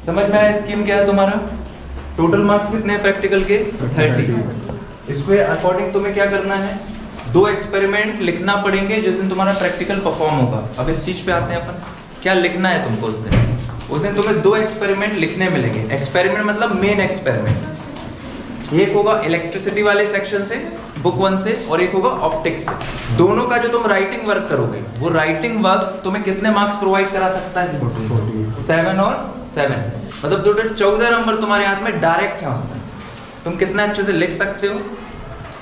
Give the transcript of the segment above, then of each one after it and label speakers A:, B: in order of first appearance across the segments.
A: समझ में आया स्कीम क्या है तुम्हारा? टोटल मार्क्स कितने हैं प्रैक्टिकल के? 30। इसके अकॉर्डिंग तुम्हें क्या करना है? 2 एक्सपेरिमेंट लिखना पड़ेंगे जिस दिन तुम्हारा प्रैक्टिकल परफॉर्म होगा। अब इस चीज पे आते हैं अपन, क्या लिखना है तुमको उस दिन तुम्हें 2 एक्सपेरिमेंट लिखने मिलेंगे। एक्सपेरिमेंट मतलब मेन एक्सपेरिमेंट। एक होगा इलेक्ट्रिसिटी वाले सेक्शन से, बुक 1 से, और एक होगा ऑप्टिक्स से। दोनों का जो तुम राइटिंग वर्क करोगे, वो राइटिंग वर्क तुम्हें कितने मार्क्स प्रोवाइड करा सकता है? 7 और 7, मतलब टोटल 14 नंबर तुम्हारे हाथ में डायरेक्ट है उसमें। तुम कितना अच्छे से लिख सकते हो।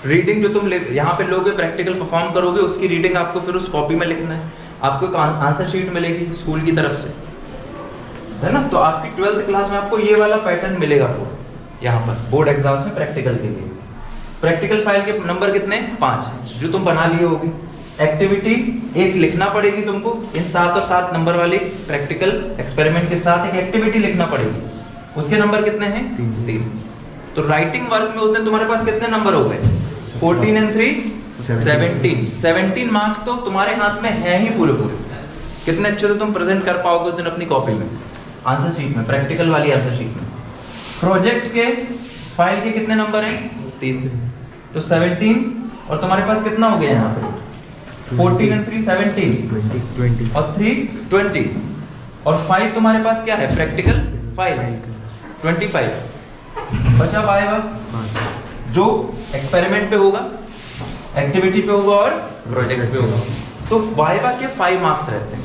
A: रीडिंग जो तुम यहाँ पे लोगे, प्रैक्टिकल परफॉर्म करोगे, उसकी रीडिंग आपको फिर उस कॉपी में लिखना है। आपको एक आंसर शीट मिलेगी स्कूल की तरफ से, है ना? तो आपकी 12th क्लास में आपको ये वाला पैटर्न मिलेगा पूरा यहाँ पर बोर्ड एग्जाम्स में प्रैक्टिकल के लिए। प्रैक्टिकल फाइल के नंबर कितने? 5, जो तुम बना लिए होगे। एक्टिविटी 1 लिखना पड़ेगी तुमको, इन 7 और 7 नंबर वाले प्रैक्टिकल एक्सपेरिमेंट के साथ एक एक्टिविटी लिखना पड़ेगी। उसके नंबर कितने हैं? 3। तो राइटिंग वर्क में उस दिन तुम्हारे पास कितने नंबर हो गए? 14 and 3 17 मार्क्स तो तुम्हारे हाथ में है ही पूरे। कितने अच्छे से तुम प्रेजेंट कर पाओगे उस दिन अपनी कॉपी में, आंसर शीट में, प्रैक्टिकल वाली आंसर शीट में। प्रोजेक्ट के फाइल के कितने नंबर हैं? 3, तो 17, और तुम्हारे पास कितना हो गया यहाँ पे? 14 and 3 17, 20 और 3 20, और 5 तुम्हारे पास क्या है? Practical file 25। बचा वाइवा, जो एक्सपेरिमेंट पे होगा, एक्टिविटी पे होगा और प्रोजेक्ट पे होगा। तो वाइवा के 5 मार्क्स रहते हैं।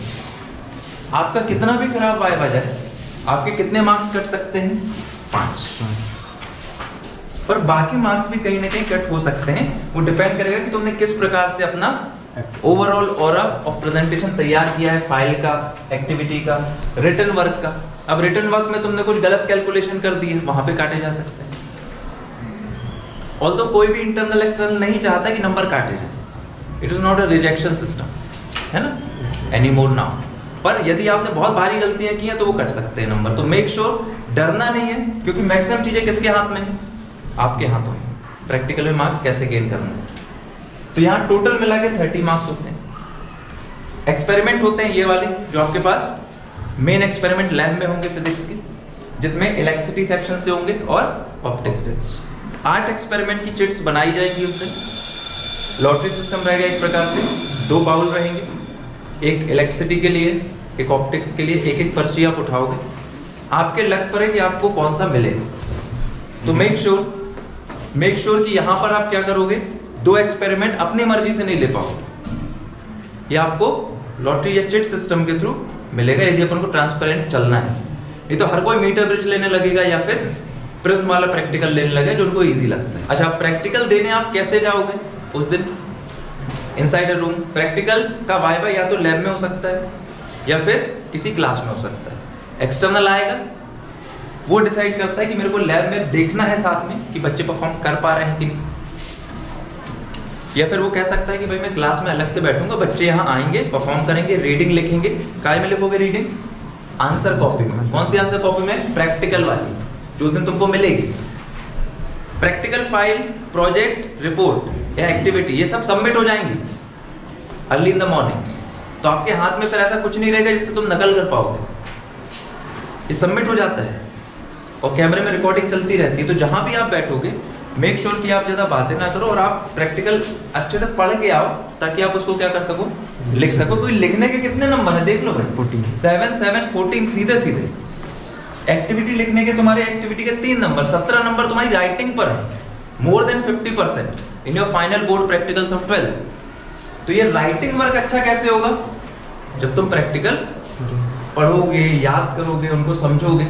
A: आपका कितना भी खराब वाइवा जाए, आपके कितने मार्क्स कट सकते हैं? 5। पर बाकी मार्क्स भी कहीं ना कहीं कट हो सकते हैं। वो डिपेंड करेगा कि तुमने किस प्रकार से अपना ओवरऑल ऑरा ऑफ प्रेजेंटेशन तैयार किया है, फाइल का, एक्टिविटी का, रिटन वर्क का। अब रिटन वर्क में तुमने कुछ गलत कैलकुलेशन कर दी है, वहां पे काटे जा सकते हैं। ऑल्दो कोई भी इंटरनल एक्सटर्नल नहीं चाहता कि नंबर काटे जाए। It is not a rejection system, है ना, एनी मोर नाउ। पर यदि आपने बहुत भारी गलतियां की हैं तो वो कट सकते हैं नंबर। तो मेक श्योर डरना नहीं है, क्योंकि मैक्सिमम चीजें किसके हाथ में है? आपके हाथों में। प्रैक्टिकल में मार्क्स कैसे गेन करना है। तो यहाँ टोटल मिला के 30 मार्क्स होते हैं। एक्सपेरिमेंट होते हैं ये वाले जो आपके पास मेन एक्सपेरिमेंट लैब में होंगे फिजिक्स के, जिसमें इलेक्ट्रिसिटी सेक्शन से होंगे और ऑप्टिक्स से। 8 एक्सपेरिमेंट की चिट्स बनाई जाएगी उस दिन। लॉटरी सिस्टम रहेगा एक प्रकार से, 2 बाउल रहेंगे, एक इलेक्ट्रिसिटी के लिए, एक ऑप्टिक्स के लिए। एक पर्ची आप उठाओगे, आपके लक पर है कि आपको कौन सा मिले। तो मेक श्योर कि यहाँ पर आप क्या करोगे, 2 एक्सपेरिमेंट अपनी मर्जी से नहीं ले पाओगे। ये आपको लॉटरी या चिट सिस्टम के थ्रू मिलेगा, यदि अपन को ट्रांसपेरेंट चलना है। नहीं तो हर कोई मीटर ब्रिज लेने लगेगा या फिर प्रिज्म वाला प्रैक्टिकल लेने लगेगा जो उनको इजी लगता है। अच्छा, प्रैक्टिकल देने आप कैसे जाओगे उस दिन? Inside a room. प्रैक्टिकल का वाइवा या तो लैब में हो सकता है या फिर किसी क्लास में हो सकता है। एक्सटर्नल आएगा, वो डिसाइड करता है कि मेरे को लैब में देखना है साथ में कि बच्चे परफॉर्म कर पा रहे हैं कि नहीं, या फिर वो कह सकता है कि भाई मैं क्लास में अलग से बैठूंगा, बच्चे यहाँ आएंगे, परफॉर्म करेंगे, रीडिंग लिखेंगे। काय में लिखोगे रीडिंग? आंसर कॉपी में। कौन सी आंसर कॉपी में? प्रैक्टिकल वाली, जो दिन तुमको मिलेगी। प्रैक्टिकल फाइल, प्रोजेक्ट, रिपोर्ट या एक्टिविटी, ये सब सबमिट हो जाएंगी अर्ली इन द मॉर्निंग। तो आपके हाथ में फिर ऐसा कुछ नहीं रहेगा जिससे तुम नकल कर पाओगे। ये सबमिट हो जाता है और कैमरे में रिकॉर्डिंग चलती रहती है। तो जहां भी आप बैठोगे, मेक श्योर कि आप ज्यादा बातें ना करो और आप प्रैक्टिकल अच्छे से पढ़ के आओ, ताकि आप उसको क्या कर सको, लिख सको। कोई लिखने के कितने नंबर है देख लो भाई, 7 7 14 सीधे सीधे। एक्टिविटी लिखने के तुम्हारे एक्टिविटी के 3 नंबर, 17 नंबर तुम्हारी राइटिंग पर है, more than 50% in your final board practicals of 12th। तो ये राइटिंग वर्क अच्छा कैसे होगा? जब तुम प्रैक्टिकल पढ़ोगे, याद करोगे, उनको समझोगे।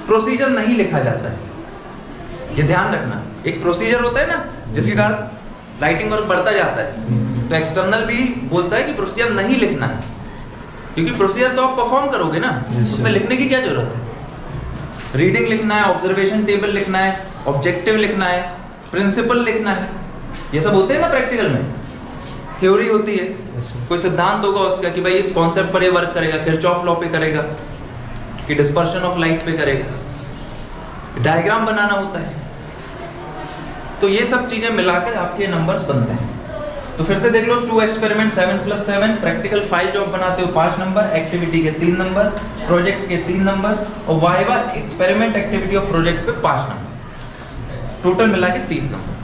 A: प्रोसीजर नहीं लिखा जाता है, ये ध्यान रखना। एक प्रोसीजर होता है ना, जिसके कारण राइटिंग वर्क बढ़ता जाता है। तो एक्सटर्नल भी बोलता है कि प्रोसीजर नहीं लिखना है, क्योंकि प्रोसीजर तो आप परफॉर्म करोगे ना, उसमें लिखने की क्या जरूरत है? रीडिंग लिखना है, ऑब्जर्वेशन टेबल लिखना है, ऑब्जेक्टिव लिखना है, प्रिंसिपल लिखना है, ये सब होते हैं ना प्रैक्टिकल में। थ्योरी होती है, कोई सिद्धांत होगा उसका कि भाई इस कॉन्सेप्ट पर ये वर्क करेगा, किरचॉफ लॉ पे करेगा, कि डिस्पर्शन ऑफ लाइट पे करेगा, डायग्राम बनाना होता है। तो ये सब चीजें मिलाकर आपके नंबर्स बनते हैं। तो फिर से देख लो, 2 एक्सपेरिमेंट 7 + 7, प्रैक्टिकल 5 जॉब बनाते हो 5 नंबर, एक्टिविटी के 3 नंबर, प्रोजेक्ट के 3 नंबर, और वाइवा एक्सपेरिमेंट एक्टिविटी और प्रोजेक्ट पे 5 नंबर, टोटल मिला के 30 नंबर।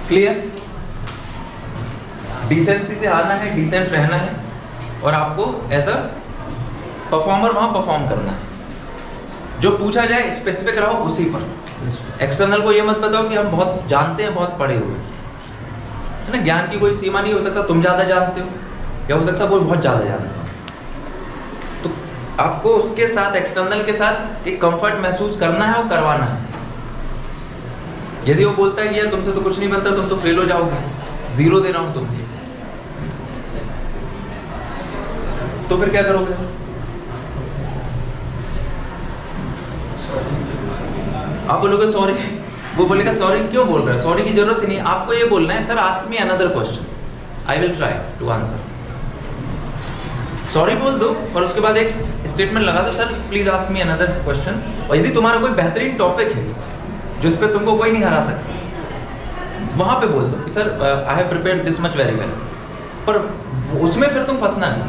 A: क्लियर? डिसेंसी से आना है, डिसेंट रहना है, और आपको एज अ परफॉर्मर वहां परफॉर्म करना है। जो पूछा जाए स्पेसिफिक रहो उसी पर। एक्सटर्नल को ये मत बताओ कि हम बहुत जानते हैं, बहुत पढ़े हुए है ना। ज्ञान की कोई सीमा नहीं हो सकता, तुम ज्यादा जानते हो या हो सकता है कोई बहुत ज्यादा जानता हो। तो आपको उसके साथ, एक्सटर्नल के साथ एक कंफर्ट महसूस करना है और करवाना है। यदि वो बोलता है कि यार तुमसे तो कुछ नहीं बनता, तुम तो फेल हो जाओगे, 0 दे रहा हूं तुम, तो फिर क्या करोगे? आप बोलोगे सॉरी, वो बोलेगा सॉरी क्यों बोल रहा है, सॉरी की जरूरत ही नहीं। आपको ये बोलना है, sir ask me another question, I will try to answer. Sorry बोल दो और उसके बाद एक स्टेटमेंट लगा दो, sir please ask me another question. और यदि तुम्हारा कोई बेहतरीन टॉपिक है जिस पे तुमको कोई नहीं हरा सकता, वहां पे बोल दो कि sir I have prepared this much very well, पर उसमें फिर तुम फंसना नहीं,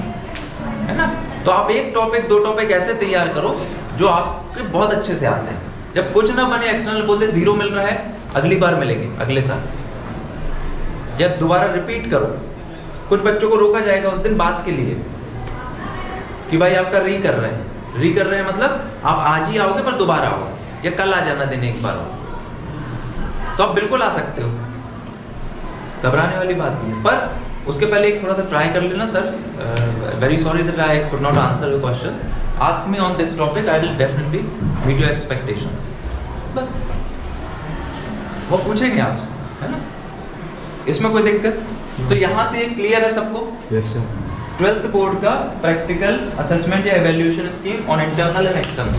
A: है ना। तो आप एक टॉपिक, 2 टॉपिक ऐसे तैयार करो जो आपके बहुत अच्छे से आते हैं। जब कुछ ना बने, एक्सटर्नल बोलते 0 मिल रहा है, अगली बार मिलेंगे अगले साल, या दोबारा रिपीट करो। कुछ बच्चों को रोका जाएगा उस दिन बात के लिए कि भाई आपका री कर रहे हैं, मतलब आप आज ही आओगे पर दोबारा आओ, या कल आ जाना देने एक बार आओ, तो आप बिल्कुल आ सकते हो, घबराने वाली बात नहीं है। पर उसके पहले एक थोड़ा सा ट्राई कर लेना, sir very sorry that I could not answer your question, ask me on this topic, I will definitely meet your expectations. बस वो पूछेंगे आपसे, है ना, इसमें कोई दिक्कत? तो यहाँ से ये क्लियर है सबको?
B: Yes sir.
A: 12th बोर्ड का प्रैक्टिकल असेसमेंट या evaluation scheme on internal and external.